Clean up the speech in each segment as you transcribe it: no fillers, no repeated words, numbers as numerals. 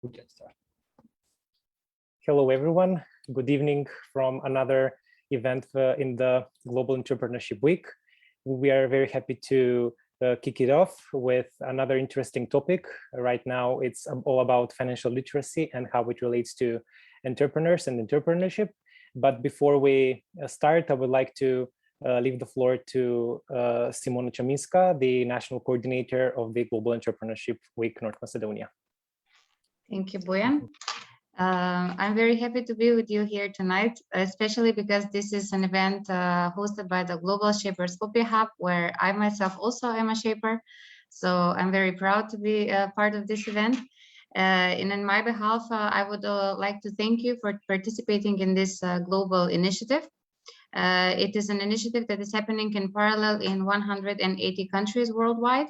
We can start. Hello, everyone. Good evening from another event in the Global Entrepreneurship Week. We are very happy to kick it off with another interesting topic. Right now, it's all about financial literacy and how it relates to entrepreneurs and entrepreneurship. But before we start, I would like to leave the floor to Simona Chaminska, the National Coordinator of the Global Entrepreneurship Week North Macedonia. Thank you, Bojan. I'm very happy to be with you here tonight, especially because this is an event hosted by the Global Shapers Skopje Hub, where I myself also am a shaper. So I'm very proud to be a part of this event. And on my behalf, I would like to thank you for participating in this global initiative. It is an initiative that is happening in parallel in 180 countries worldwide.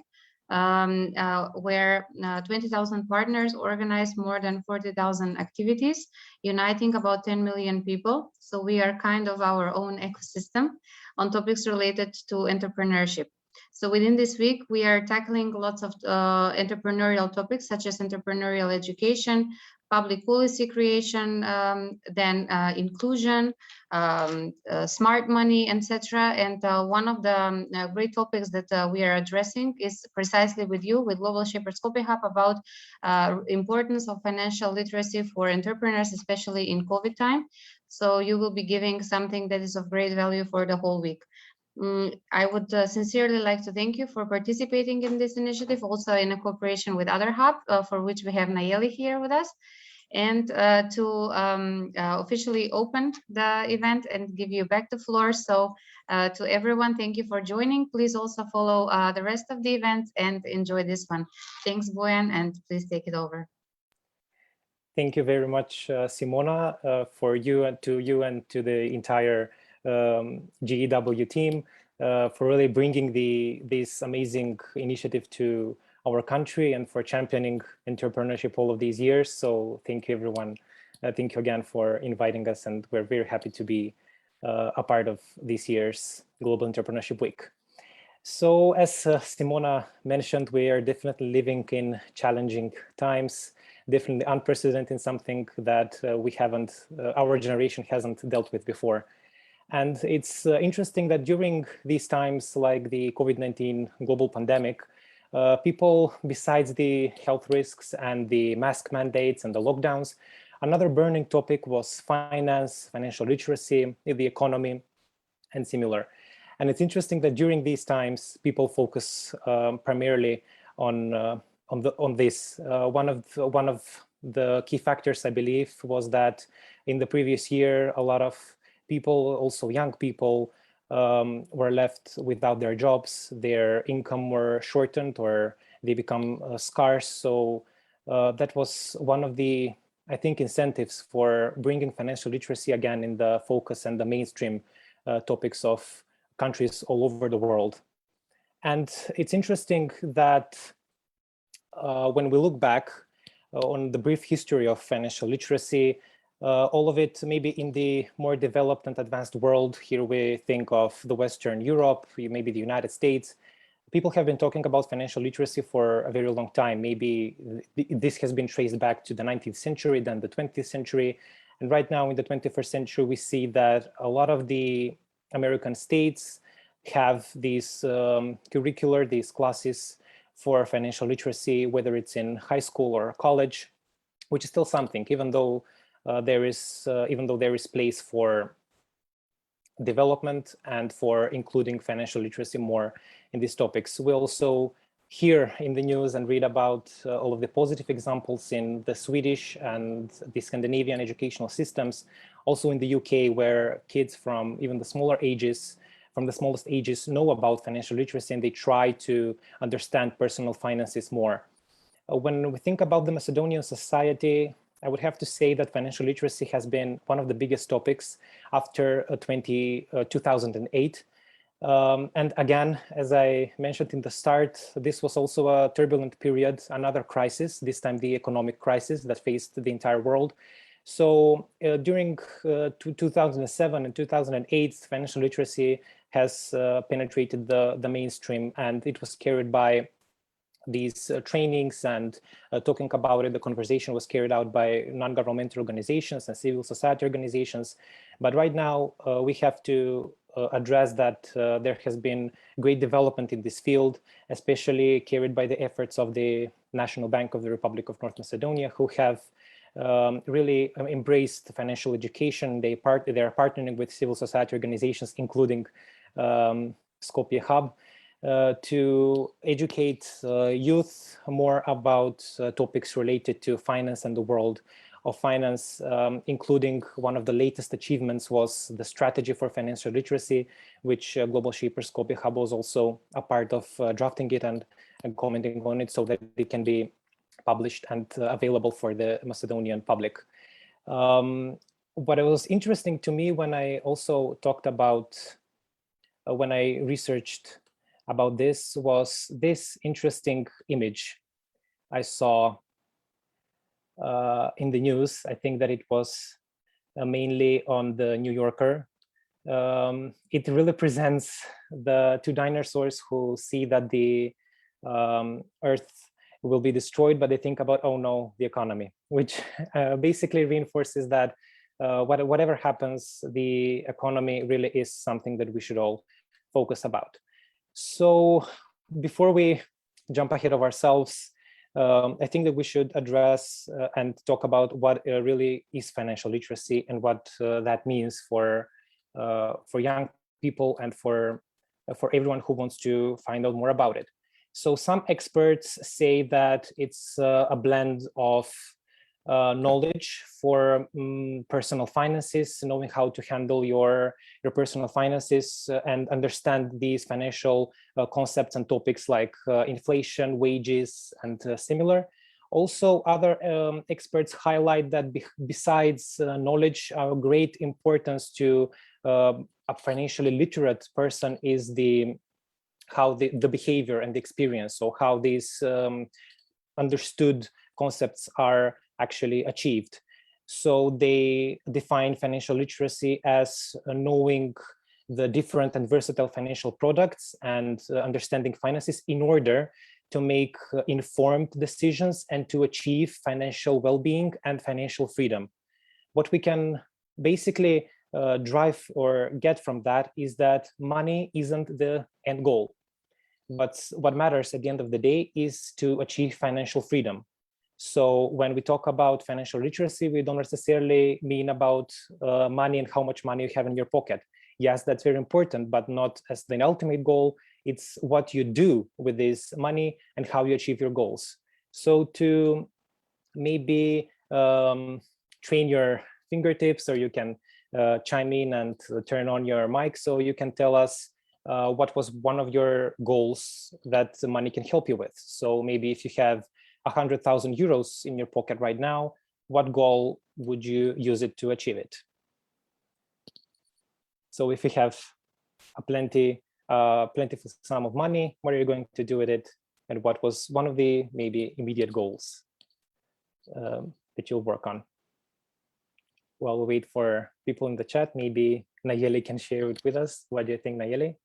Where 20,000 partners organize more than 40,000 activities, uniting about 10 million people. So we are kind of our own ecosystem on topics related to entrepreneurship. So within this week, we are tackling lots of entrepreneurial topics, such as entrepreneurial education, public policy creation, then inclusion, smart money, etc. And one of the great topics that we are addressing is precisely with you, with Global Shapers Skopje Hub, about importance of financial literacy for entrepreneurs, especially in COVID time. So you will be giving something that is of great value for the whole week. I would sincerely like to thank you for participating in this initiative, also in a cooperation with other hub, for which we have Nayeli here with us, and to officially open the event and give you back the floor. So to everyone, thank you for joining. Please also follow the rest of the event and enjoy this one. Thanks, Bojan, and please take it over. Thank you very much, Simona, for you and to the entire GEW team for really bringing this amazing initiative to our country and for championing entrepreneurship all of these years. So thank you, everyone. Thank you again for inviting us, and we're very happy to be a part of this year's Global Entrepreneurship Week. So as Simona mentioned, we are definitely living in challenging times, definitely unprecedented, something that our generation hasn't dealt with before. And it's interesting that during these times, like the COVID-19 global pandemic, people, besides the health risks and the mask mandates and the lockdowns, another burning topic was finance, financial literacy, the economy, and similar. And it's interesting that during these times, people focus primarily on this. One of the key factors, I believe, was that in the previous year, a lot of people, also young people, were left without their jobs, their income were shortened, or they become scarce. So that was one of the, I think, incentives for bringing financial literacy again in the focus and the mainstream topics of countries all over the world. And it's interesting that when we look back on the brief history of financial literacy, all of it maybe in the more developed and advanced world. Here we think of the Western Europe, maybe the United States. People have been talking about financial literacy for a very long time. Maybe this has been traced back to the 19th century, then the 20th century. And right now in the 21st century, we see that a lot of the American states have these these classes for financial literacy, whether it's in high school or college, which is still something, even though there is place for development and for including financial literacy more in these topics. We also hear in the news and read about all of the positive examples in the Swedish and the Scandinavian educational systems, also in the UK, where kids from even the smallest ages know about financial literacy, and they try to understand personal finances more. When we think about the Macedonian society, I would have to say that financial literacy has been one of the biggest topics after 2008. And again, as I mentioned in the start, this was also a turbulent period, another crisis, this time the economic crisis that faced the entire world. So during 2007 and 2008, financial literacy has penetrated the mainstream, and it was carried by these trainings and talking about it. The conversation was carried out by non-governmental organizations and civil society organizations. But right now we have to address that there has been great development in this field, especially carried by the efforts of the National Bank of the Republic of North Macedonia, who have really embraced financial education. They are partnering with civil society organizations, including Skopje Hub, to educate youth more about topics related to finance and the world of finance, including one of the latest achievements was the strategy for financial literacy, which Global Shapers Skopje Hub was also a part of drafting it and commenting on it so that it can be published and available for the Macedonian public. What was interesting to me when I also talked about, when I researched about this, was this interesting image I saw in the news. I think that it was mainly on the New Yorker. It really presents the two dinosaurs who see that the Earth will be destroyed, but they think about, oh no, the economy, which basically reinforces that whatever happens, the economy really is something that we should all focus about. So before we jump ahead of ourselves, I think that we should address and talk about what really is financial literacy and what that means for young people and for everyone who wants to find out more about it. So some experts say that it's a blend of knowledge for personal finances, knowing how to handle your personal finances and understand these financial concepts and topics like inflation, wages, and similar. Also, other experts highlight that besides knowledge, of great importance to a financially literate person is how the behavior and the experience, so how these understood concepts are actually achieved. So they define financial literacy as knowing the different and versatile financial products and understanding finances in order to make informed decisions and to achieve financial well-being and financial freedom. What we can basically drive or get from that is that money isn't the end goal. But what matters at the end of the day is to achieve financial freedom. So when we talk about financial literacy, we don't necessarily mean about money and how much money you have in your pocket. Yes, that's very important, but not as the ultimate goal. It's what you do with this money and how you achieve your goals. So to maybe train your fingertips, or you can chime in and turn on your mic so you can tell us what was one of your goals that the money can help you with. So maybe if you have 100,000 euros in your pocket right now, what goal would you use it to achieve it? So if you have a plentiful sum of money, what are you going to do with it? And what was one of the maybe immediate goals that you'll work on? While we wait for people in the chat, maybe Nayeli can share it with us. What do you think, Nayeli?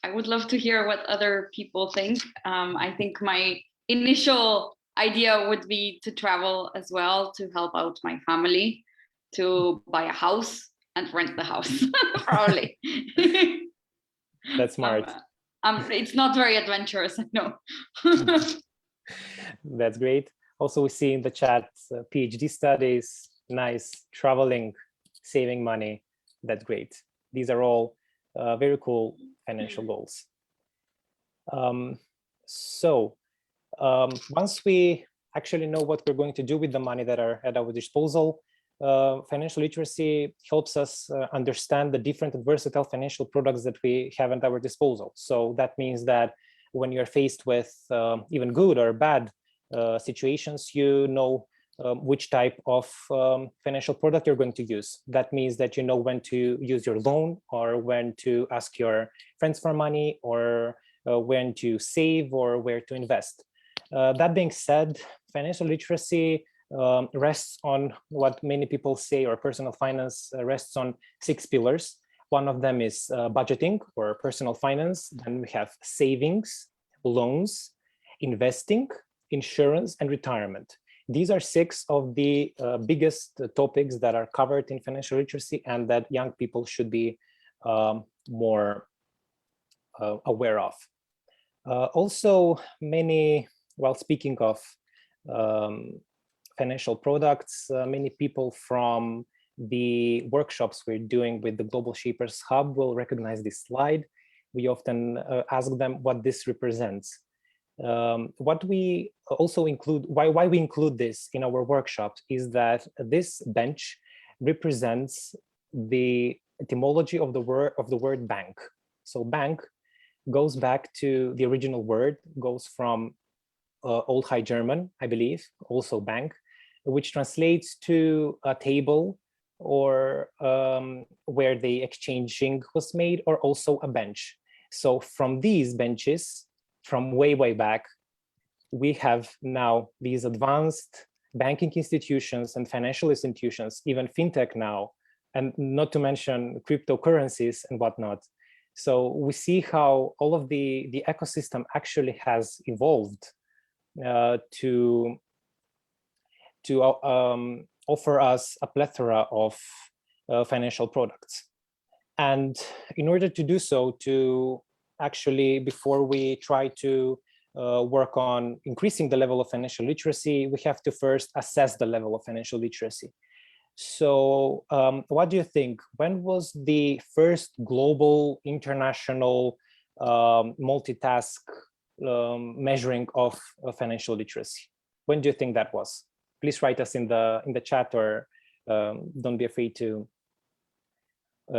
I would love to hear what other people think. I think my initial idea would be to travel as well, to help out my family, to buy a house and rent the house, probably. That's smart. It's not very adventurous, I know. That's great. Also, we see in the chat PhD studies, nice, traveling, saving money. That's great. These are all very cool financial goals. Once we actually know what we're going to do with the money that are at our disposal, financial literacy helps us understand the different and versatile financial products that we have at our disposal. So that means that when you're faced with even good or bad situations, you know which type of financial product you're going to use. That means that you know when to use your loan, or when to ask your friends for money, or when to save, or where to invest. That being said, financial literacy rests on what many people say, or personal finance rests on 6 pillars. One of them is budgeting or personal finance. Then we have savings, loans, investing, insurance, and retirement. These are 6 of the biggest topics that are covered in financial literacy and that young people should be more aware of. Also, while speaking of financial products, many people from the workshops we're doing with the Global Shapers Hub will recognize this slide. We often ask them what this represents. What we also include, why we include this in our workshops is that this bench represents the etymology of the word bank. So bank goes back to the original word, goes from Old High German, I believe, also bank, which translates to a table or where the exchanging was made, or also a bench. So from these benches, from way back, we have now these advanced banking institutions and financial institutions, even fintech now, and not to mention cryptocurrencies and whatnot. So we see how all of the ecosystem actually has evolved to offer us a plethora of financial products. And in order to do so, to actually, before we try to work on increasing the level of financial literacy, we have to first assess the level of financial literacy. So what do you think? When was the first global international multitask measuring of financial literacy? When do you think that was? Please write us in the chat, or don't be afraid to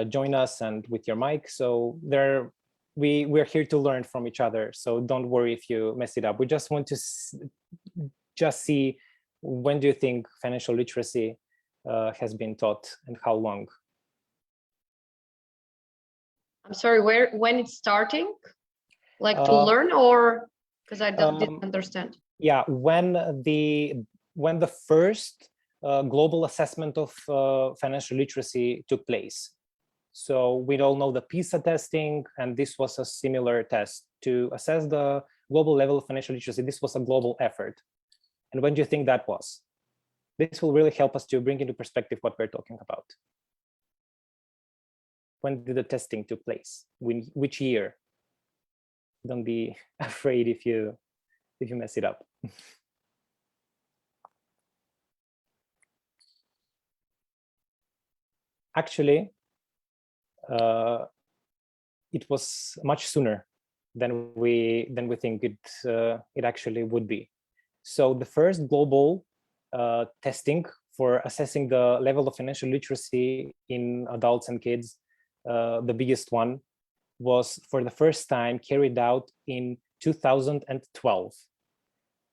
join us and with your mic. So we're here to learn from each other. So don't worry if you mess it up. We just want to just see, when do you think financial literacy has been taught and how long? I'm sorry, when it's starting? Like to learn, or because I didn't understand. Yeah, when the first global assessment of financial literacy took place. So we all know the PISA testing, and this was a similar test to assess the global level of financial literacy. This was a global effort. And when do you think that was? This will really help us to bring into perspective what we're talking about. When did the testing took place? Which year? Don't be afraid if you mess it up. Actually, it was much sooner than we think it actually would be. So the first global testing for assessing the level of financial literacy in adults and kids, the biggest one, was for the first time carried out in 2012.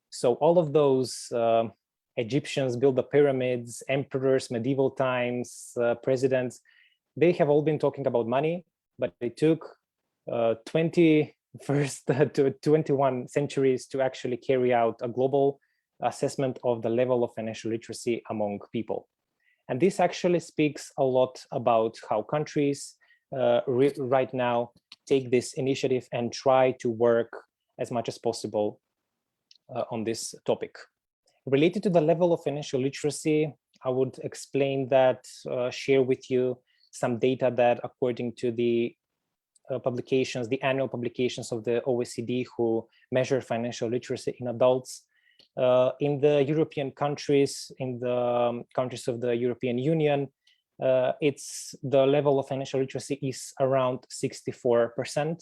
So all of those Egyptians built the pyramids, emperors, medieval times, presidents, they have all been talking about money, but it took 21st to 21 centuries to actually carry out a global assessment of the level of financial literacy among people. And this actually speaks a lot about how countries right now take this initiative and try to work as much as possible on this topic. Related to the level of financial literacy, I would explain that, share with you some data that, according to the publications, the annual publications of the OECD, who measure financial literacy in adults, in the European countries, in the countries of the European Union, the level of financial literacy is around 64%.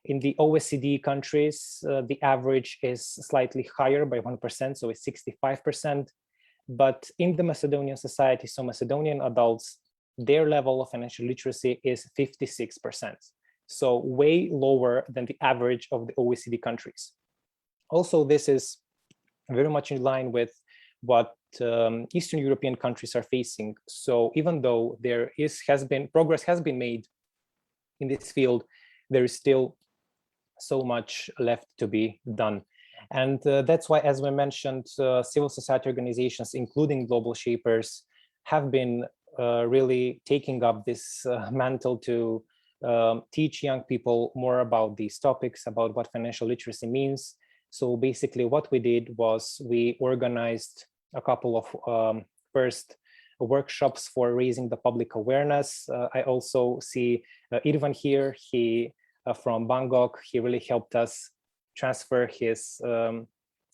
In the OECD countries, the average is slightly higher by 1%, so it's 65%. But in the Macedonian society, so Macedonian adults, their level of financial literacy is 56%. So way lower than the average of the OECD countries. Also, this is very much in line with what Eastern European countries are facing. So even though progress has been made in this field, there is still so much left to be done. And that's why, as we mentioned, civil society organizations, including Global Shapers, have been really taking up this mantle to teach young people more about these topics, about what financial literacy means. So basically what we did was we organized a couple of first workshops for raising the public awareness. I also see Irvan here, he from Bangkok, he really helped us transfer his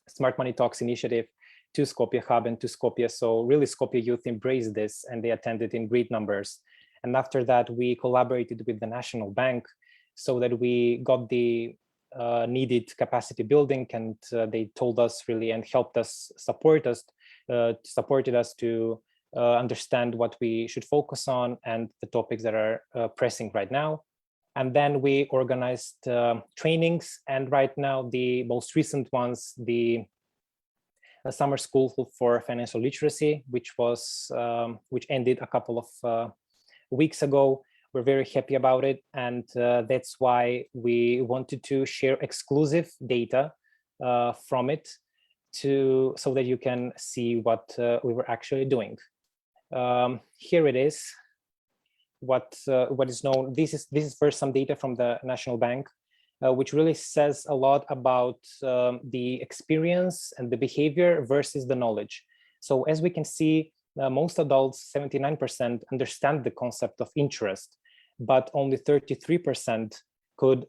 Smart Money Talks initiative to Skopje Hub and to Skopje. So really Skopje youth embraced this and they attended in great numbers. And after that, we collaborated with the National Bank so that we got the needed capacity building, and they told us really and helped us, supported us to understand what we should focus on and the topics that are pressing right now. And then we organized trainings, and right now the most recent ones, the summer school for financial literacy, which ended a couple of weeks ago. We're very happy about it, and that's why we wanted to share exclusive data from it so that you can see what we were actually doing. Here it is. What is known. This is first some data from the National Bank, which really says a lot about the experience and the behavior versus the knowledge. So as we can see, most adults, 79%, understand the concept of interest, but only 33% could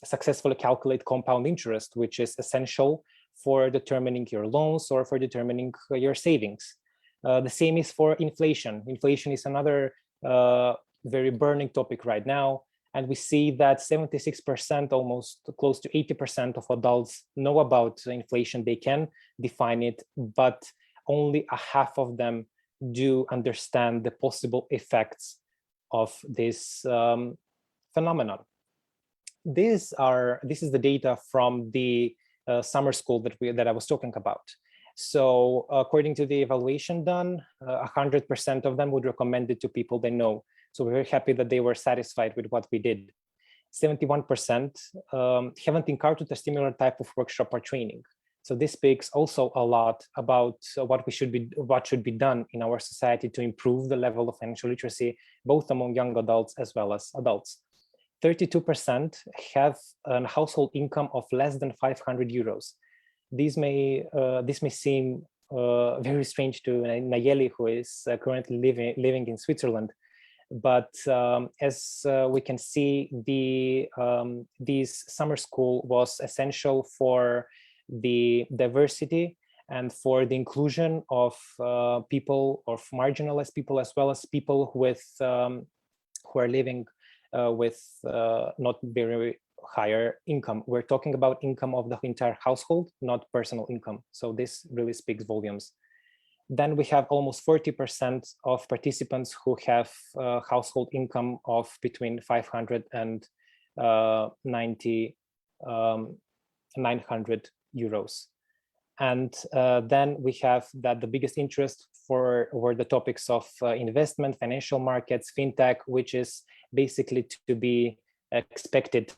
successfully calculate compound interest, which is essential for determining your loans or for determining your savings. The same is for inflation. Inflation is another very burning topic right now. And we see that 76%, almost close to 80% of adults know about inflation. They can define it, but only a half of them do understand the possible effects of this phenomenon. This is the data from the summer school that I was talking about. So according to the evaluation done, 100% of them would recommend it to people they know. So we're very happy that they were satisfied with what we did. 71% haven't encountered a similar type of workshop or training. So this speaks also a lot about what should be done in our society to improve the level of financial literacy, both among young adults as well as adults. 32% have a household income of less than 500 euros. This may seem very strange to Nayeli, who is currently living in Switzerland. But as we can see, this summer school was essential for the diversity and for the inclusion of people, of marginalized people, as well as people with who are living with not very higher income. We're talking about income of the entire household, not personal income. So this really speaks volumes. Then we have almost 40% of participants who have household income of between 500 and 900 euros. And then we have that the biggest interest were the topics of investment, financial markets, fintech, which is basically to be expected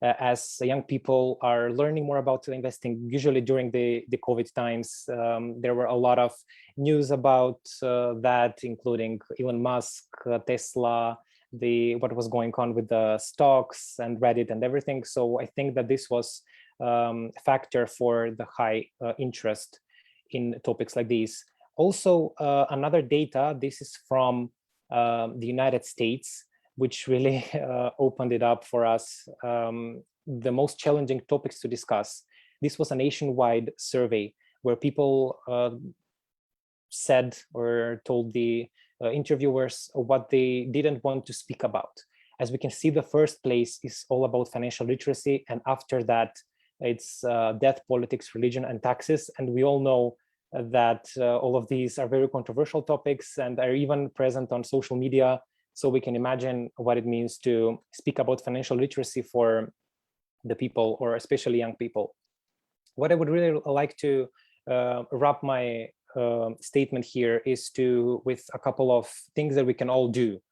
as young people are learning more about investing. Usually during the COVID times, there were a lot of news about that, including Elon Musk, Tesla, what was going on with the stocks and Reddit and everything. So I think that this was a factor for the high interest in topics like these. Also, another data, this is from the United States, which really opened it up for us, the most challenging topics to discuss. This was a nationwide survey where people said or told the interviewers what they didn't want to speak about. As we can see, the first place is all about financial literacy, and after that, it's death, politics, religion, and taxes. And we all know that all of these are very controversial topics and are even present on social media. So we can imagine what it means to speak about financial literacy for the people, or especially young people. What I would really like to wrap my statement here is with a couple of things that we can all do.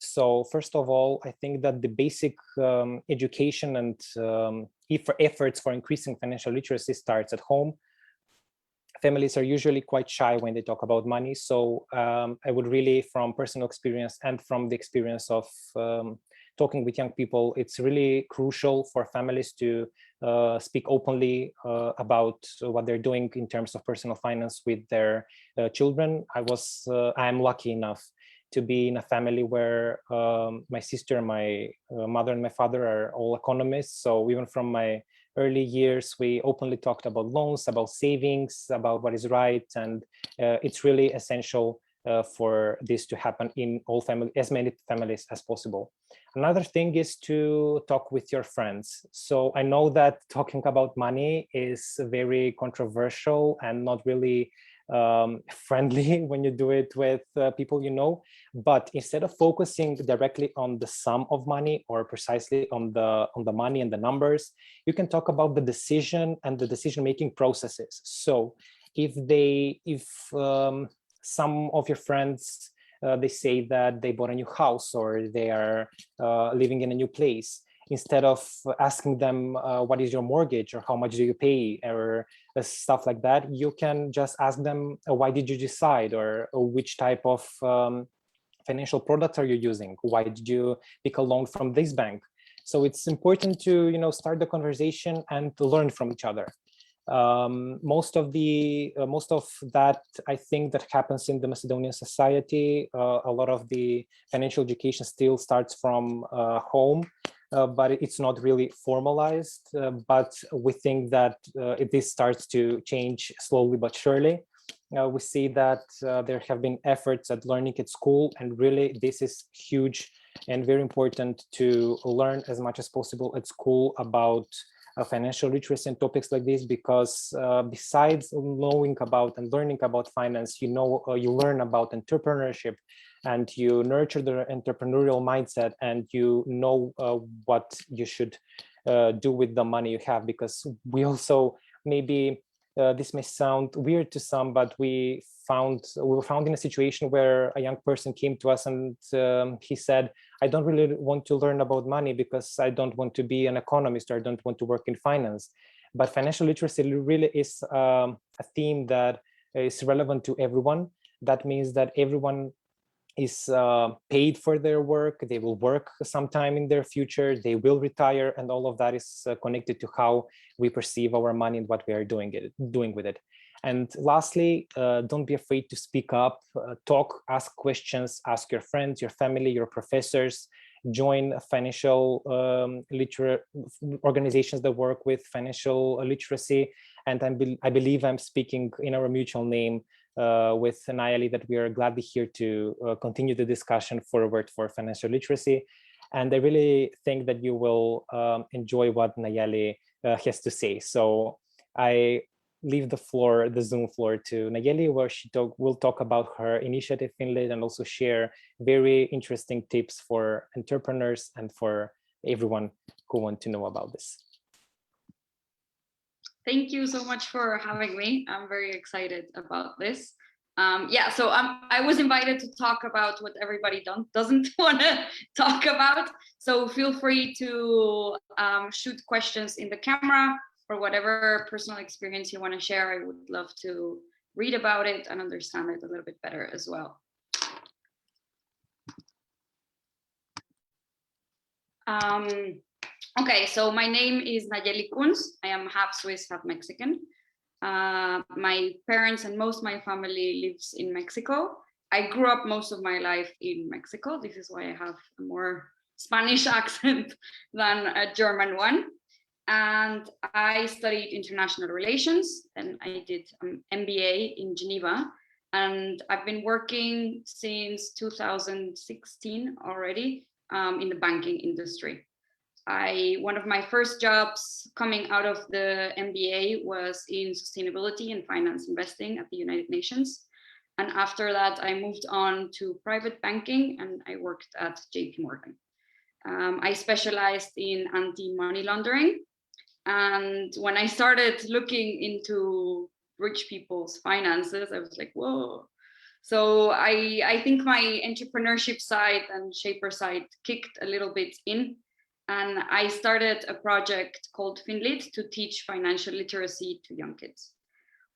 So first of all, I think that the basic education and efforts for increasing financial literacy starts at home. families are usually quite shy when they talk about money. So I would really, from personal experience and from the experience of talking with young people, it's really crucial for families to speak openly about what they're doing in terms of personal finance with their children. I am lucky enough to be in a family where my sister, my mother and my father are all economists. So even from my early years, we openly talked about loans, about savings, about what is right. And it's really essential for this to happen in all families, as many families as possible. Another thing is to talk with your friends. So I know that talking about money is very controversial and not really friendly when you do it with people you know, but instead of focusing directly on the sum of money or precisely on the money and the numbers, you can talk about the decision and the decision-making processes. So if some of your friends they say that they bought a new house or they are living in a new place, instead of asking them what is your mortgage or how much do you pay or stuff like that, you can just ask them why did you decide, or which type of financial products are you using, why did you pick a loan from this bank. So it's important to start the conversation and to learn from each other. Most of that, I think, that happens in the Macedonian society. A lot of the financial education still starts from home, but it's not really formalized. But we think that this starts to change slowly but surely. We see that there have been efforts at learning at school, and really this is huge and very important to learn as much as possible at school about financial literacy and topics like this, because besides knowing about and learning about finance, you learn about entrepreneurship, and you nurture the entrepreneurial mindset, and you know what you should do with the money you have. Because we also, maybe this may sound weird to some, but we were found in a situation where a young person came to us and he said, I don't really want to learn about money because I don't want to be an economist, or I don't want to work in finance. But financial literacy really is a theme that is relevant to everyone. That means that everyone is paid for their work. They will work sometime in their future. They will retire, and all of that is connected to how we perceive our money and what we are doing with it. And lastly, don't be afraid to speak up, talk, ask questions, ask your friends, your family, your professors, join financial organizations that work with financial literacy. And I believe I'm speaking in our mutual name with Nayeli, that we are gladly here to continue the discussion forward for financial literacy. And I really think that you will enjoy what Nayeli has to say. So I leave the Zoom floor to Nayeli, where she will talk about her initiative Finland and also share very interesting tips for entrepreneurs and for everyone who want to know about this. Thank you so much for having me. I'm very excited about this. So I was invited to talk about what everybody doesn't want to talk about. So feel free to shoot questions in the camera, or whatever personal experience you want to share. I would love to read about it and understand it a little bit better as well. Okay, so my name is Nayeli Kunz. I am half Swiss, half Mexican. My parents and most of my family lives in Mexico. I grew up most of my life in Mexico. This is why I have a more Spanish accent than a German one. And I studied international relations, and I did an MBA in Geneva. And I've been working since 2016 already in the banking industry. One of my first jobs coming out of the MBA was in sustainability and finance investing at the United Nations. And after that, I moved on to private banking, and I worked at JP Morgan. I specialized in anti-money laundering. And when I started looking into rich people's finances, I was like, whoa. So I think my entrepreneurship side and shaper side kicked a little bit in. And I started a project called Finlit to teach financial literacy to young kids.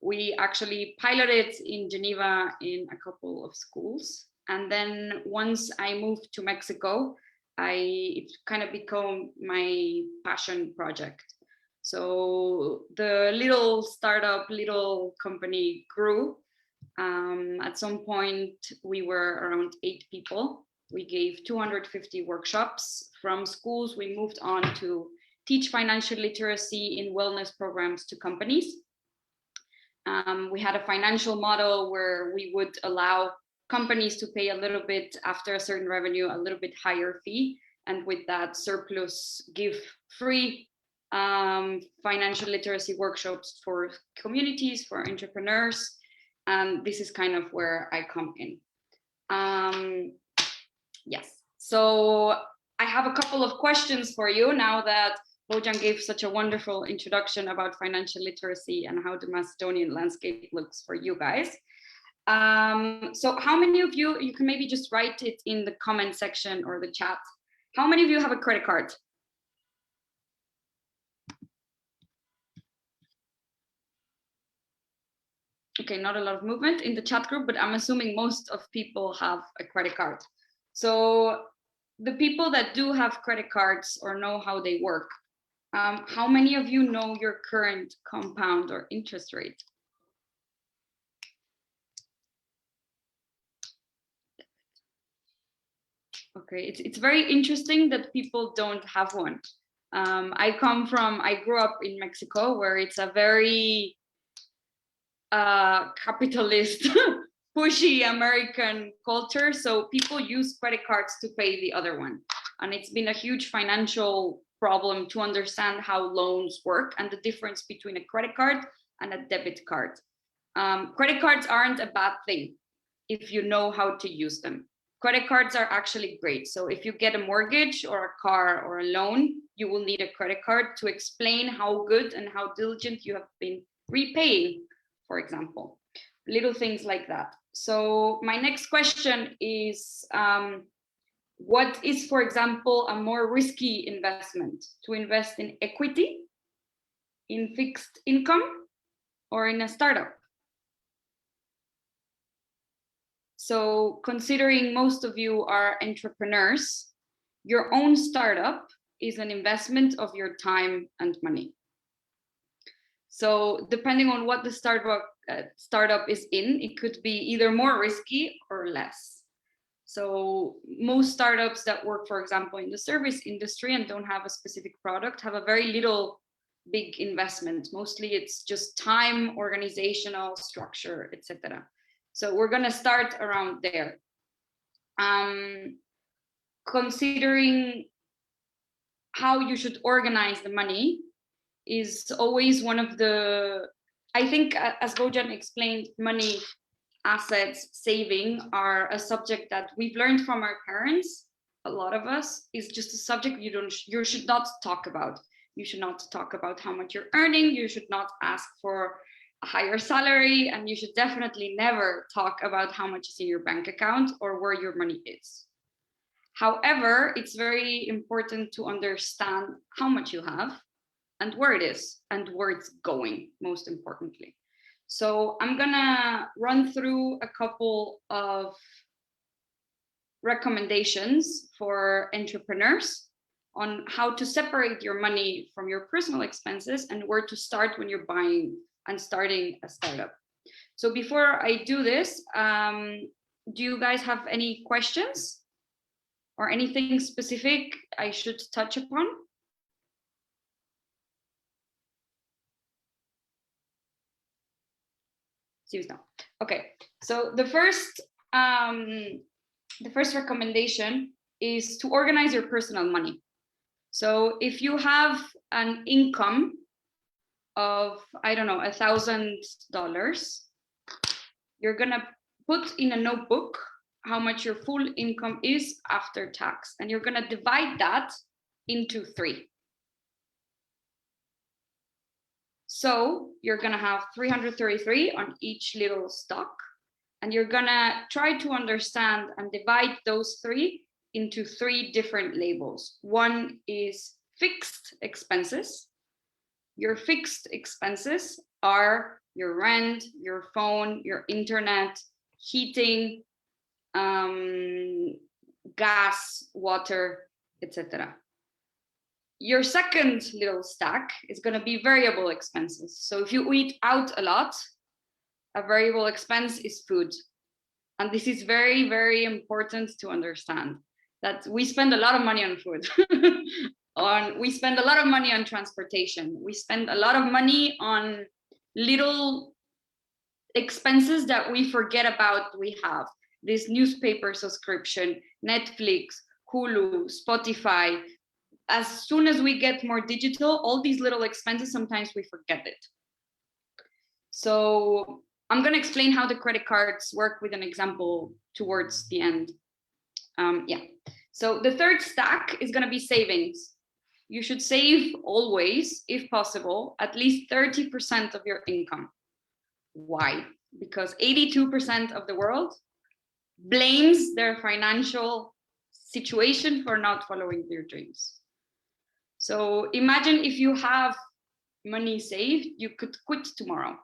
We actually piloted in Geneva in a couple of schools. And then once I moved to Mexico, it kind of became my passion project. So the little startup, little company grew. At some point, we were around 8 people. We gave 250 workshops. From schools, we moved on to teach financial literacy in wellness programs to companies. We had a financial model where we would allow companies to pay a little bit after a certain revenue, a little bit higher fee, and with that surplus, give free financial literacy workshops for communities, for entrepreneurs. And this is kind of where I come in. Yes, so I have a couple of questions for you now that Bojan gave such a wonderful introduction about financial literacy and how the Macedonian landscape looks for you guys. So how many of you can maybe just write it in the comment section or the chat. How many of you have a credit card? Okay, not a lot of movement in the chat group, but I'm assuming most of people have a credit card. So the people that do have credit cards or know how they work, how many of you know your current compound or interest rate? Okay, it's very interesting that people don't have one. I grew up in Mexico, where it's a very capitalist, pushy American culture. So people use credit cards to pay the other one. And it's been a huge financial problem to understand how loans work and the difference between a credit card and a debit card. Credit cards aren't a bad thing if you know how to use them. Credit cards are actually great. So if you get a mortgage or a car or a loan, you will need a credit card to explain how good and how diligent you have been repaying, for example, little things like that. So my next question is, what is, for example, a more risky investment? To invest in equity, in fixed income, or in a startup? So considering most of you are entrepreneurs, your own startup is an investment of your time and money. So depending on what the startup is in, it could be either more risky or less. So most startups that work, for example, in the service industry and don't have a specific product have a very little big investment. Mostly it's just time, organizational structure, etc. So we're going to start around there. Considering how you should organize the money is always one of the, I think, as Bojan explained, money, assets, saving are a subject that we've learned from our parents. A lot of us is just a subject you should not talk about. You should not talk about how much you're earning. You should not ask for a higher salary, and you should definitely never talk about how much is in your bank account or where your money is. However, it's very important to understand how much you have and where it is and where it's going, most importantly. So I'm gonna run through a couple of recommendations for entrepreneurs on how to separate your money from your personal expenses and where to start when you're buying and starting a startup. So before I do this, do you guys have any questions or anything specific I should touch upon? Okay, so the first recommendation is to organize your personal money. So if you have an income of, I don't know, $1,000, you're gonna put in a notebook how much your full income is after tax, and you're gonna divide that into 3. So you're gonna have 333 on each little stock, and you're gonna try to understand and divide those 3 into 3 different labels. One is fixed expenses. Your fixed expenses are your rent, your phone, your internet, heating, gas, water, etc. Your second little stack is going to be variable expenses. So if you eat out a lot, a variable expense is food. And this is very, very important to understand, that we spend a lot of money on food. We spend a lot of money on transportation. We spend a lot of money on little expenses that we forget about we have. This newspaper subscription, Netflix, Hulu, Spotify. As soon as we get more digital, all these little expenses, sometimes we forget it. So I'm going to explain how the credit cards work with an example towards the end. So the third stack is going to be savings. You should save always, if possible, at least 30% of your income. Why? Because 82% of the world blames their financial situation for not following their dreams. So imagine if you have money saved, you could quit tomorrow.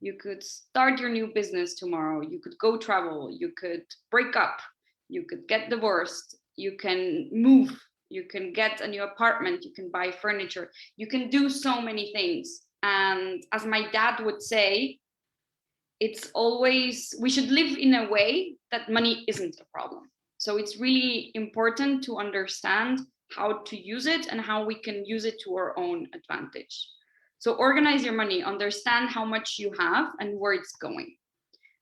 You could start your new business tomorrow. You could go travel. You could break up. You could get divorced. You can move. You can get a new apartment. You can buy furniture. You can do so many things. And as my dad would say, it's always, we should live in a way that money isn't a problem. So it's really important to understand how to use it and how we can use it to our own advantage. So organize your money, understand how much you have and where it's going.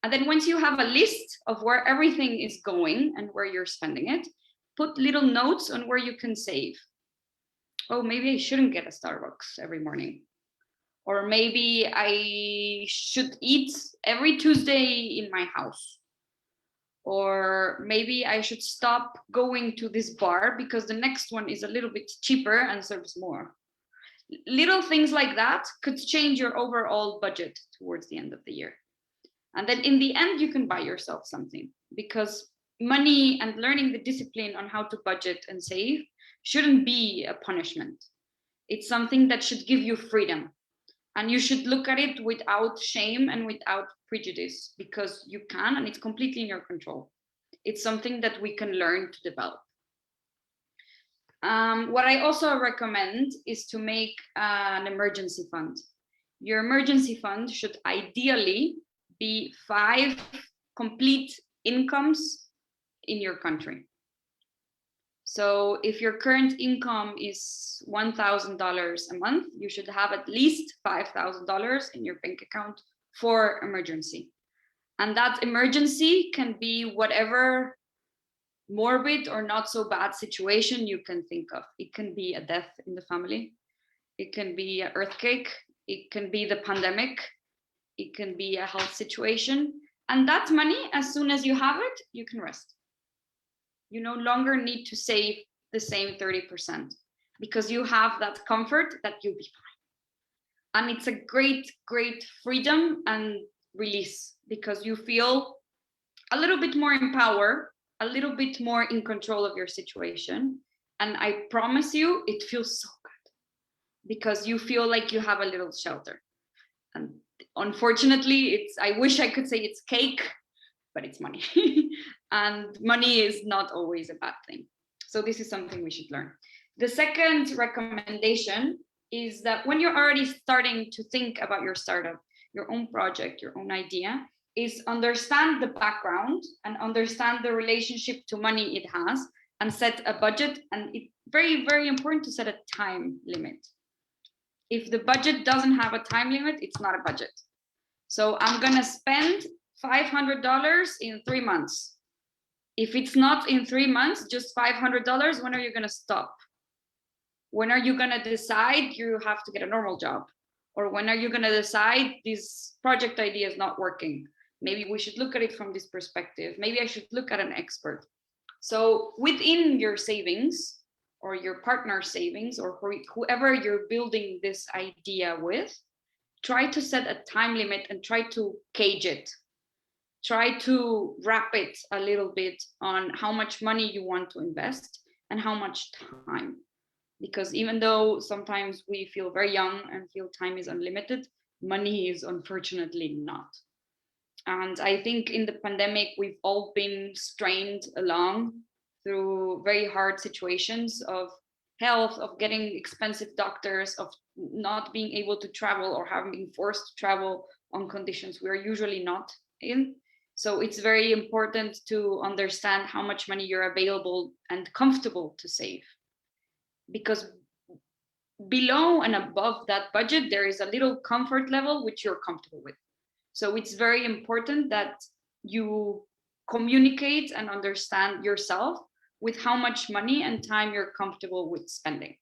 And then once you have a list of where everything is going and where you're spending it, put little notes on where you can save. Oh, maybe I shouldn't get a Starbucks every morning. Or maybe I should eat every Tuesday in my house. Or maybe I should stop going to this bar because the next one is a little bit cheaper and serves more. Little things like that could change your overall budget towards the end of the year. And then in the end, you can buy yourself something, because money and learning the discipline on how to budget and save shouldn't be a punishment. It's something that should give you freedom. And you should look at it without shame and without prejudice, because you can, and it's completely in your control. It's something that we can learn to develop. What I also recommend is to make an emergency fund. Your emergency fund should ideally be 5 complete incomes in your country. So if your current income is $1,000 a month, you should have at least $5,000 in your bank account for emergency. And that emergency can be whatever morbid or not so bad situation you can think of. It can be a death in the family. It can be an earthquake. It can be the pandemic. It can be a health situation. And that money, as soon as you have it, you can rest. You no longer need to save the same 30%, because you have that comfort that you'll be fine. And it's a great, great freedom and release, because you feel a little bit more in power, a little bit more in control of your situation. And I promise you, it feels so good, because you feel like you have a little shelter. And unfortunately, I wish I could say it's cake, but it's money. And money is not always a bad thing. So this is something we should learn. The second recommendation is that when you're already starting to think about your startup, your own project, your own idea, is understand the background and understand the relationship to money it has, and set a budget. And it's very, very important to set a time limit. If the budget doesn't have a time limit, it's not a budget. So I'm gonna spend $500 in 3 months. If it's not in 3 months, just $500, when are you gonna stop? When are you gonna decide you have to get a normal job? Or when are you gonna decide this project idea is not working? Maybe we should look at it from this perspective. Maybe I should look at an expert. So within your savings, or your partner's savings, or whoever you're building this idea with, try to set a time limit and try to cage it. Try to wrap it a little bit on how much money you want to invest and how much time. Because even though sometimes we feel very young and feel time is unlimited, money is unfortunately not. And I think in the pandemic, we've all been strained along through very hard situations of health, of getting expensive doctors, of not being able to travel or having been forced to travel on conditions we're usually not in. So it's very important to understand how much money you're available and comfortable to save. Because below and above that budget, there is a little comfort level which you're comfortable with. So it's very important that you communicate and understand yourself with how much money and time you're comfortable with spending.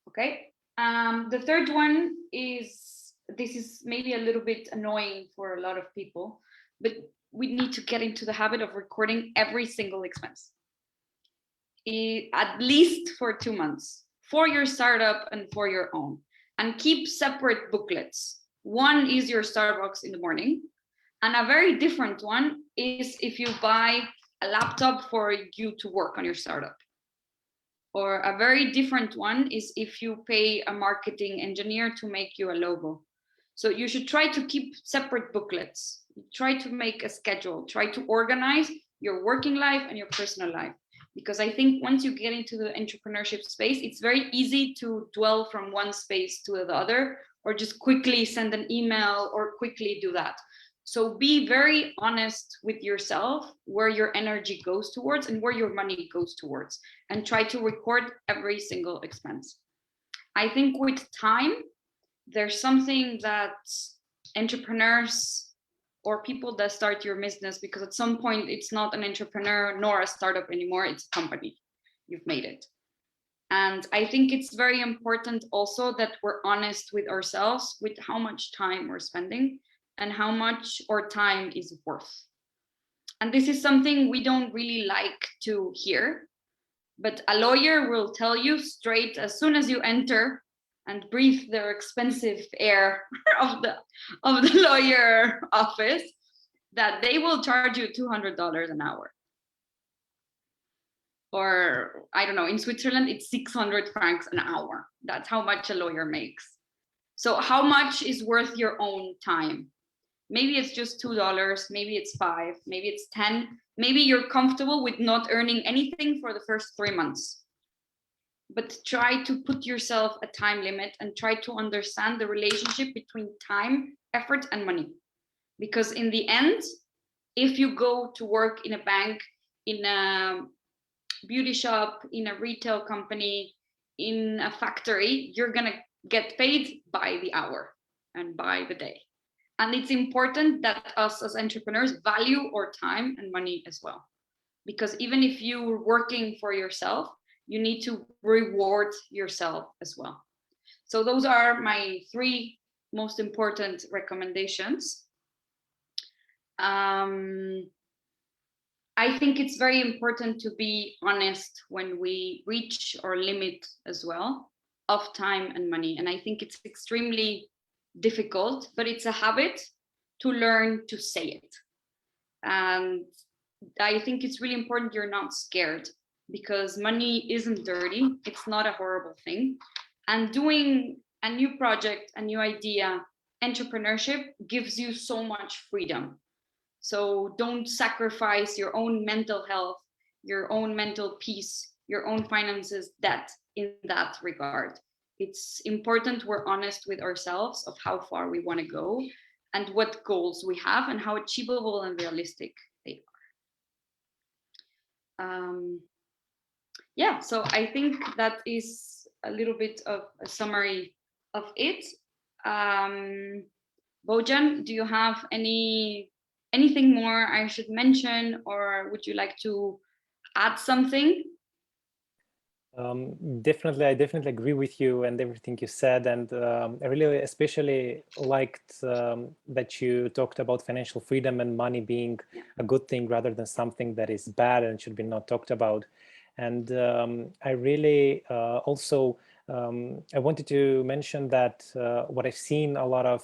Okay. The third one is, this is maybe a little bit annoying for a lot of people, but we need to get into the habit of recording every single expense, at least for 2 months, for your startup and for your own, and keep separate booklets. One is your Starbucks in the morning, and a very different one is if you buy a laptop for you to work on your startup. Or a very different one is if you pay a marketing engineer to make you a logo. So you should try to keep separate booklets. Try to make a schedule. Try to organize your working life and your personal life. Because I think once you get into the entrepreneurship space, it's very easy to dwell from one space to the other, or just quickly send an email or quickly do that. So be very honest with yourself where your energy goes towards and where your money goes towards, and try to record every single expense. I think with time, there's something that entrepreneurs or people that start your business, because at some point it's not an entrepreneur nor a startup anymore, it's a company. You've made it. And I think it's very important also that we're honest with ourselves with how much time we're spending and how much our time is worth. And this is something we don't really like to hear, but a lawyer will tell you straight as soon as you enter and breathe their expensive air of the lawyer office, that they will charge you $200 an hour. Or I don't know, in Switzerland, it's 600 francs an hour. That's how much a lawyer makes. So how much is worth your own time? Maybe it's just $2, maybe it's $5, maybe it's 10. Maybe you're comfortable with not earning anything for the first 3 months. But try to put yourself a time limit and try to understand the relationship between time, effort, and money. Because in the end, if you go to work in a bank, in a beauty shop, in a retail company, in a factory, you're gonna get paid by the hour and by the day. And it's important that us as entrepreneurs value our time and money as well. Because even if you're working for yourself, you need to reward yourself as well. So those are my 3 most important recommendations. I think it's very important to be honest when we reach our limit as well of time and money. And I think it's extremely difficult, but it's a habit to learn to say it. And I think it's really important you're not scared, because money isn't dirty. It's not a horrible thing. And doing a new project, a new idea, entrepreneurship gives you so much freedom. So don't sacrifice your own mental health, your own mental peace, your own finances, that in that regard. It's important we're honest with ourselves of how far we want to go and what goals we have and how achievable and realistic they are. Yeah, so I think that is a little bit of a summary of it. Bojan, do you have anything more I should mention, or would you like to add something? Definitely, I definitely agree with you and everything you said. And I really especially liked that you talked about financial freedom and money being a good thing rather than something that is bad and should be not talked about. And I really also, I wanted to mention that what I've seen a lot of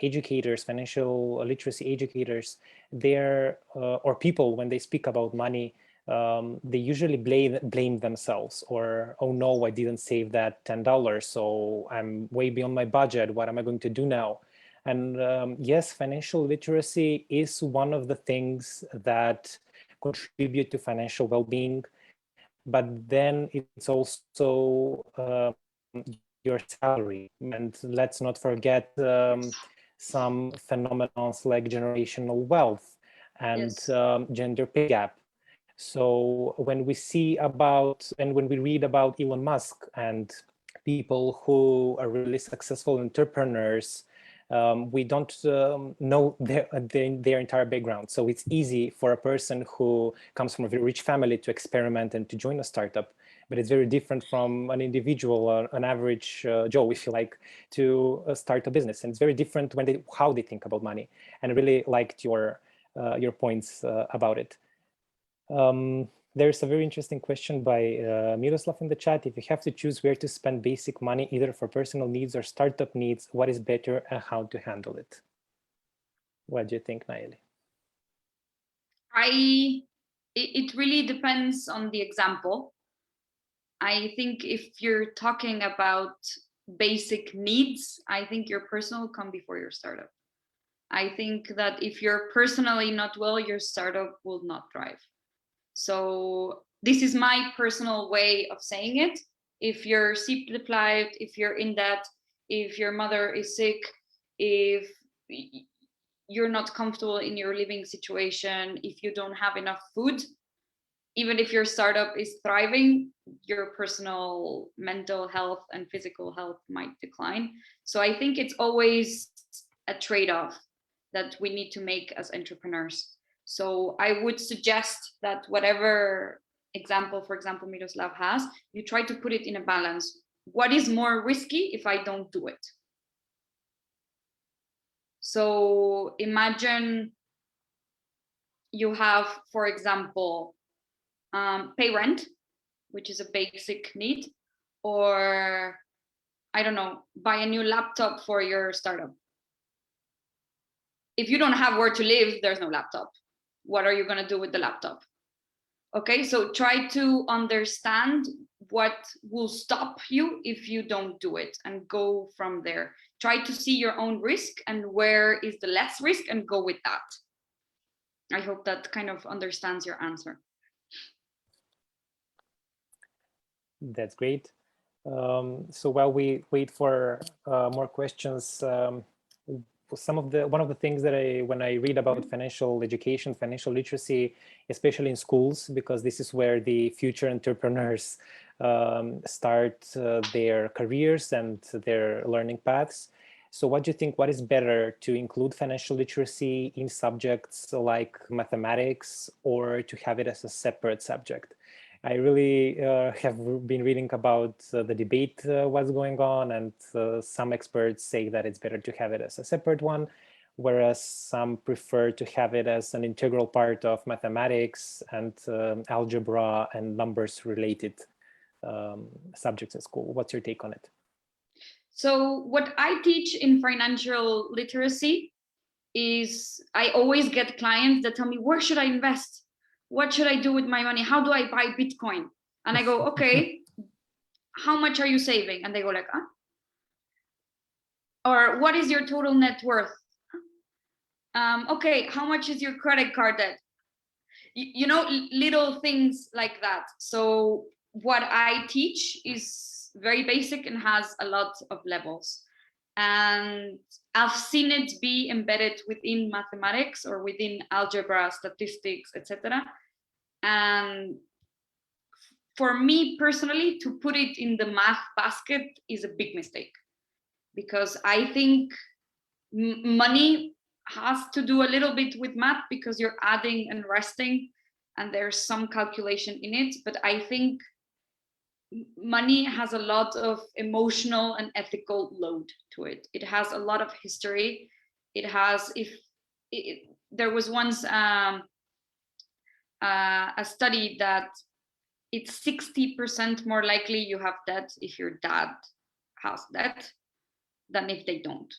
educators, financial literacy educators, they're, or people, when they speak about money, they usually blame themselves, or, oh no, I didn't save that $10, so I'm way beyond my budget. What am I going to do now? And yes, financial literacy is one of the things that contribute to financial well-being, but then it's also your salary. And let's not forget some phenomena like generational wealth and gender pay gap. So when we see about, and when we read about Elon Musk and people who are really successful entrepreneurs, we don't know their entire background. So it's easy for a person who comes from a very rich family to experiment and to join a startup. But it's very different from an individual, an average Joe, if you like, to start a business. And it's very different when how they think about money. And I really liked your points about it. There's a very interesting question by Miroslav in the chat. If you have to choose where to spend basic money, either for personal needs or startup needs, what is better and how to handle it? What do you think, Naeli? It really depends on the example. I think if you're talking about basic needs, I think your personal come before your startup. I think that if you're personally not well, your startup will not thrive. So this is my personal way of saying it. If you're sleep deprived, if you're in debt, if your mother is sick, if you're not comfortable in your living situation, if you don't have enough food, even if your startup is thriving, your personal mental health and physical health might decline. So I think it's always a trade-off that we need to make as entrepreneurs. So I would suggest that whatever example, for example, Miroslav has, you try to put it in a balance. What is more risky if I don't do it? So imagine you have, for example, pay rent, which is a basic need, or I don't know, buy a new laptop for your startup. If you don't have where to live, there's no laptop. What are you going to do with the laptop? Okay, so try to understand what will stop you if you don't do it and go from there. Try to see your own risk and where is the less risk and go with that. I hope that kind of understands your answer. That's great. So while we wait for more questions, one of the things that when I read about financial education, financial literacy, especially in schools, because this is where the future entrepreneurs start their careers and their learning paths. So what do you think, what is better, to include financial literacy in subjects like mathematics or to have it as a separate subject? I really have been reading about the debate what's going on, and some experts say that it's better to have it as a separate one, whereas some prefer to have it as an integral part of mathematics and algebra and numbers related subjects in school. What's your take on it? So what I teach in financial literacy is I always get clients that tell me, where should I invest? What should I do with my money? How do I buy Bitcoin? And I go, okay, how much are you saving? And they go like, huh? Or what is your total net worth? Okay, how much is your credit card debt? You know, little things like that. So what I teach is very basic and has a lot of levels. And I've seen it be embedded within mathematics or within algebra, statistics, etc. And for me personally, to put it in the math basket is a big mistake, because I think money has to do a little bit with math, because you're adding and resting and there's some calculation in it. But I think money has a lot of emotional and ethical load to it. It has a lot of history. It has, there was once a study that it's 60% more likely you have debt if your dad has debt than if they don't.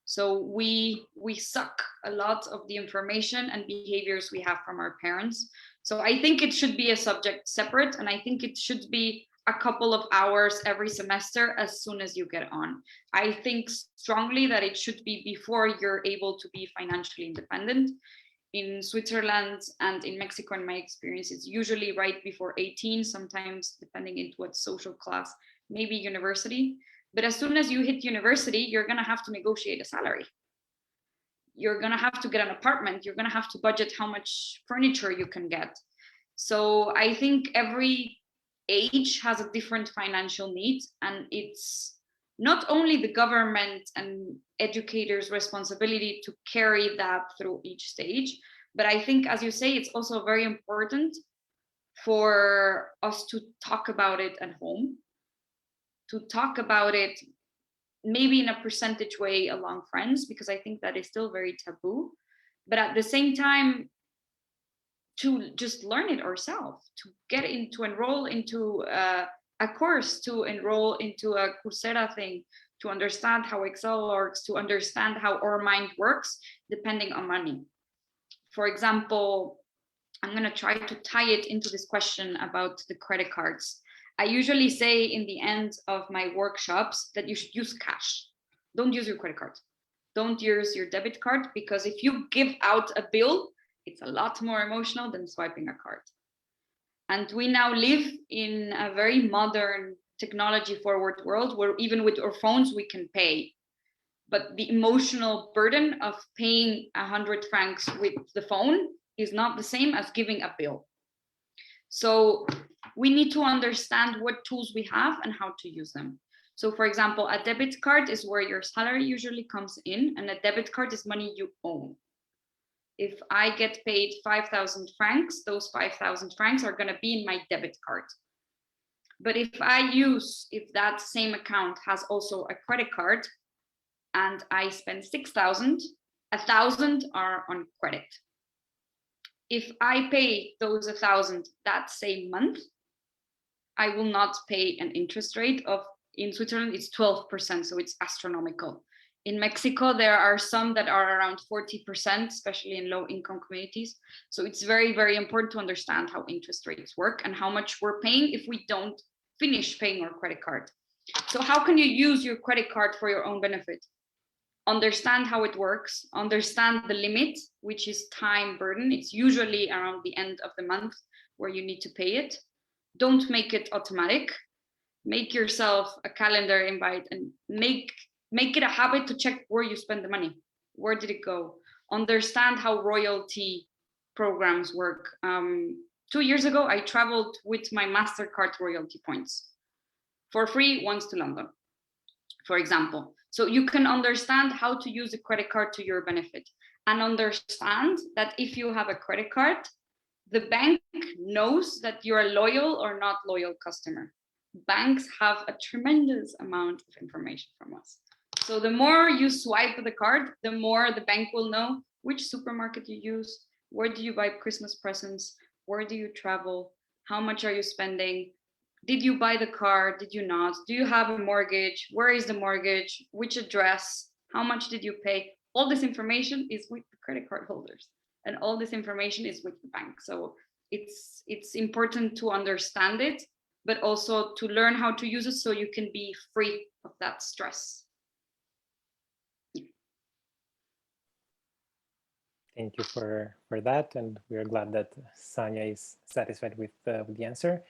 So we suck a lot of the information and behaviors we have from our parents. So I think it should be a subject separate, and I think it should be a couple of hours every semester as soon as you get on. I think strongly that it should be before you're able to be financially independent. In Switzerland and in Mexico, in my experience, it's usually right before 18, sometimes depending into what social class, maybe university. But as soon as you hit university, you're gonna have to negotiate a salary. You're gonna have to get an apartment. You're gonna have to budget how much furniture you can get. So I think every age has a different financial need, and it's not only the government and educators' responsibility to carry that through each stage, but I think, as you say, it's also very important for us to talk about it at home, to talk about it maybe in a percentage way among friends, because I think that is still very taboo, but at the same time, to just learn it ourselves, to get in, to enroll into a course, to enroll into a Coursera thing, to understand how Excel works, to understand how our mind works, depending on money. For example, I'm going to try to tie it into this question about the credit cards. I usually say in the end of my workshops that you should use cash. Don't use your credit card. Don't use your debit card, because if you give out a bill, it's a lot more emotional than swiping a card. And we now live in a very modern, technology forward world where even with our phones we can pay. But the emotional burden of paying 100 francs with the phone is not the same as giving a bill. So we need to understand what tools we have and how to use them. So for example, a debit card is where your salary usually comes in, and a debit card is money you own. If I get paid 5,000 francs, those 5,000 francs are going to be in my debit card. But if that same account has also a credit card and I spend 6,000, 1,000 are on credit. If I pay those 1,000 that same month, I will not pay an interest rate of, in Switzerland, it's 12%, so it's astronomical. In Mexico, there are some that are around 40%, especially in low-income communities. So it's very, very important to understand how interest rates work and how much we're paying if we don't finish paying our credit card. So how can you use your credit card for your own benefit? Understand how it works, understand the limit, which is time burden. It's usually around the end of the month where you need to pay it. Don't make it automatic. Make yourself a calendar invite and make it a habit to check where you spend the money. Where did it go? Understand how royalty programs work. 2 years ago, I traveled with my MasterCard royalty points for free once to London, for example. So you can understand how to use a credit card to your benefit, and understand that if you have a credit card, the bank knows that you're a loyal or not loyal customer. Banks have a tremendous amount of information from us. So the more you swipe the card, the more the bank will know which supermarket you use, where do you buy Christmas presents, where do you travel, how much are you spending, did you buy the car, did you not, do you have a mortgage, where is the mortgage, which address, how much did you pay. All this information is with the credit card holders, and all this information is with the bank. So it's important to understand it, but also to learn how to use it so you can be free of that stress. Thank you for that, and we are glad that Sanya is satisfied with the answer.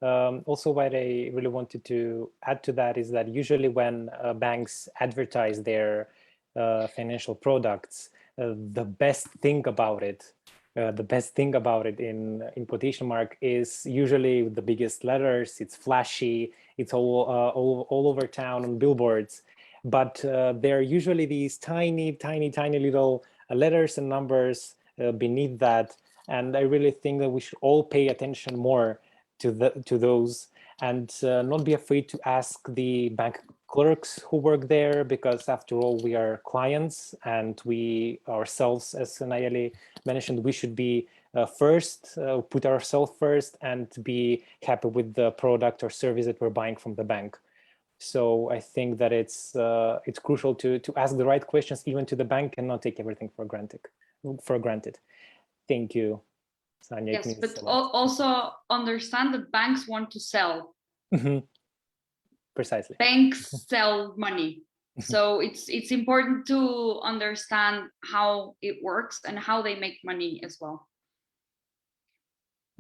Also, what I really wanted to add to that is that usually when banks advertise their financial products, the best thing about it in quotation mark is usually the biggest letters. It's flashy. It's all over town on billboards, but there are usually these tiny little letters and numbers beneath that. And I really think that we should all pay attention more to those, and not be afraid to ask the bank clerks who work there, because after all, we are clients, and we ourselves, as Nayeli mentioned, we should be put ourselves first, and be happy with the product or service that we're buying from the bank. So I think that it's crucial to ask the right questions even to the bank, and not take everything for granted. Thank you. Sanya, Yes, it means but a lot. also understand that banks want to sell. Precisely. Banks sell money. So it's important to understand how it works and how they make money as well.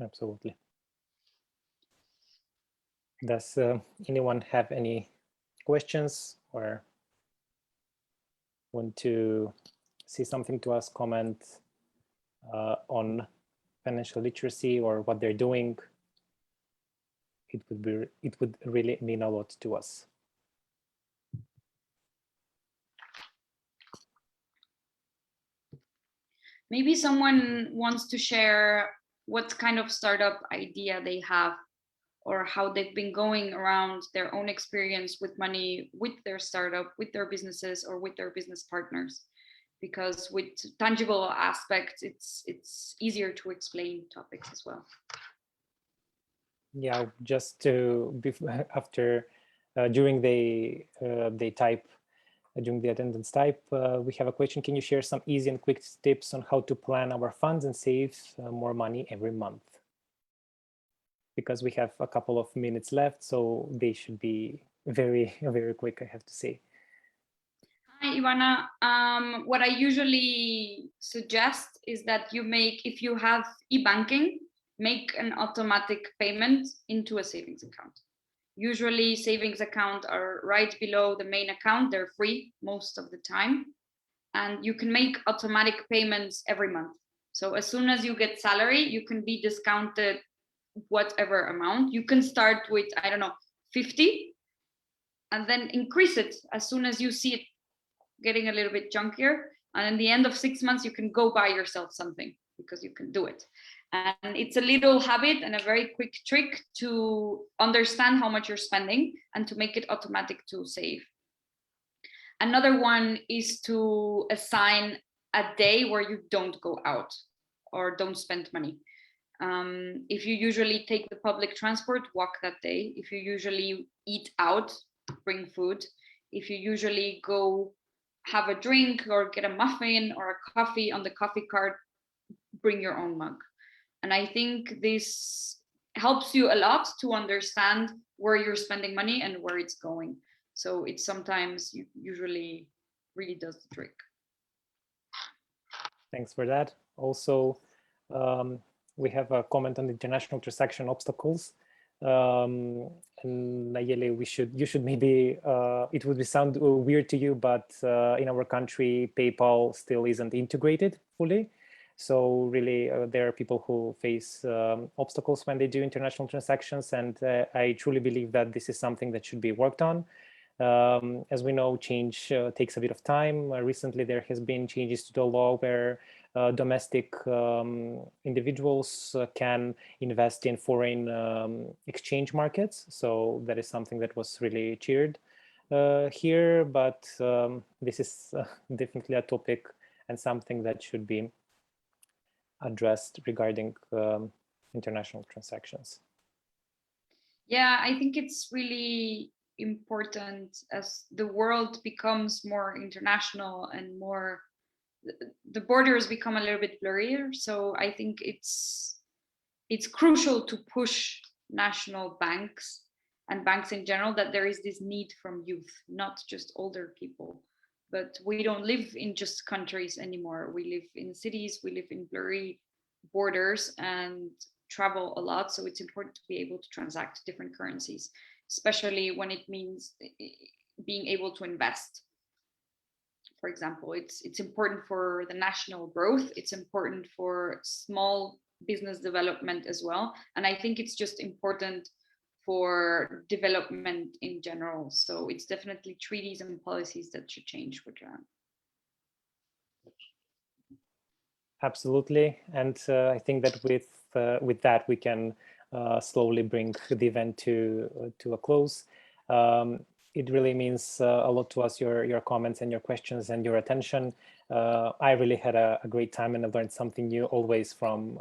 Absolutely. Does anyone have any questions or want to say something to us, comment on financial literacy or what they're doing? It would really mean a lot to us. Maybe someone wants to share what kind of startup idea they have or how they've been going around their own experience with money, with their startup, with their businesses, or with their business partners. Because with tangible aspects, it's easier to explain topics as well. Yeah, just to after during the type during the attendance type, we have a question. Can you share some easy and quick tips on how to plan our funds and save more money every month? Because we have a couple of minutes left, so they should be very, very quick, I have to say. Hi, Ivana. What I usually suggest is that you make, if you have e-banking, make an automatic payment into a savings account. Usually savings accounts are right below the main account. They're free most of the time. And you can make automatic payments every month. So as soon as you get salary, you can be discounted whatever amount. You can start with, I don't know, 50 and then increase it as soon as you see it getting a little bit chunkier. And in the end of 6 months, you can go buy yourself something because you can do it. And it's a little habit and a very quick trick to understand how much you're spending and to make it automatic to save. Another one is to assign a day where you don't go out or don't spend money. If you usually take the public transport, walk that day. If you usually eat out, bring food. If you usually go have a drink or get a muffin or a coffee on the coffee cart, bring your own mug. And I think this helps you a lot to understand where you're spending money and where it's going. So it sometimes usually really does the trick. Thanks for that. Also, we have a comment on the international transaction obstacles. And Nayeli, you should maybe, it would sound weird to you, but in our country, PayPal still isn't integrated fully. So really, there are people who face obstacles when they do international transactions. And I truly believe that this is something that should be worked on. As we know, change takes a bit of time. Recently, there has been changes to the law where domestic individuals can invest in foreign exchange markets. So that is something that was really cheered here, but this is definitely a topic and something that should be addressed regarding international transactions. Yeah, I think it's really important as the world becomes more international and more, the borders become a little bit blurrier. So I think it's crucial to push national banks and banks in general that there is this need from youth, not just older people. But we don't live in just countries anymore. We live in cities, we live in blurry borders and travel a lot. So it's important to be able to transact different currencies, especially when it means being able to invest. For example, it's important for the national growth. It's important for small business development as well. And I think it's just important for development in general. So it's definitely treaties and policies that should change with that. Absolutely, and I think that with that we can slowly bring the event to a close. It really means a lot to us, your comments and your questions and your attention. I really had a great time and I learned something new always from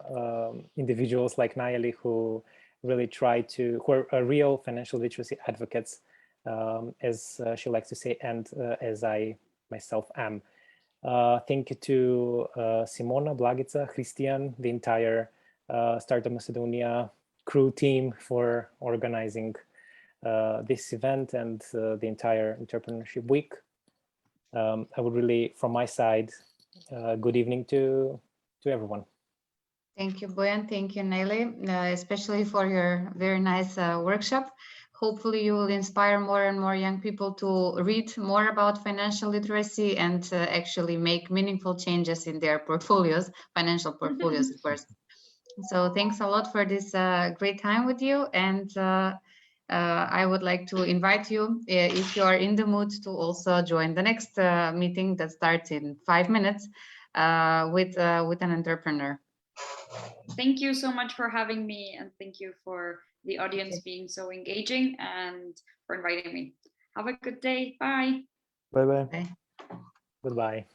individuals like Nayeli who really who are real financial literacy advocates, as she likes to say, and as I myself am. Thank you to Simona, Blagica, Christian, the entire Startup Macedonia crew team for organizing this event and the entire entrepreneurship week. I would really, from my side, good evening to everyone. Thank you, Bojan. Thank you, Nelly, especially for your very nice workshop. Hopefully you will inspire more and more young people to read more about financial literacy and actually make meaningful changes in their portfolios, financial portfolios, of course. So thanks a lot for this great time with you. And I would like to invite you, if you are in the mood, to also join the next meeting that starts in 5 minutes with an entrepreneur. Thank you so much for having me, and thank you for the audience being so engaging and for inviting me. Have a good day. Bye. Bye-bye. Bye. Goodbye.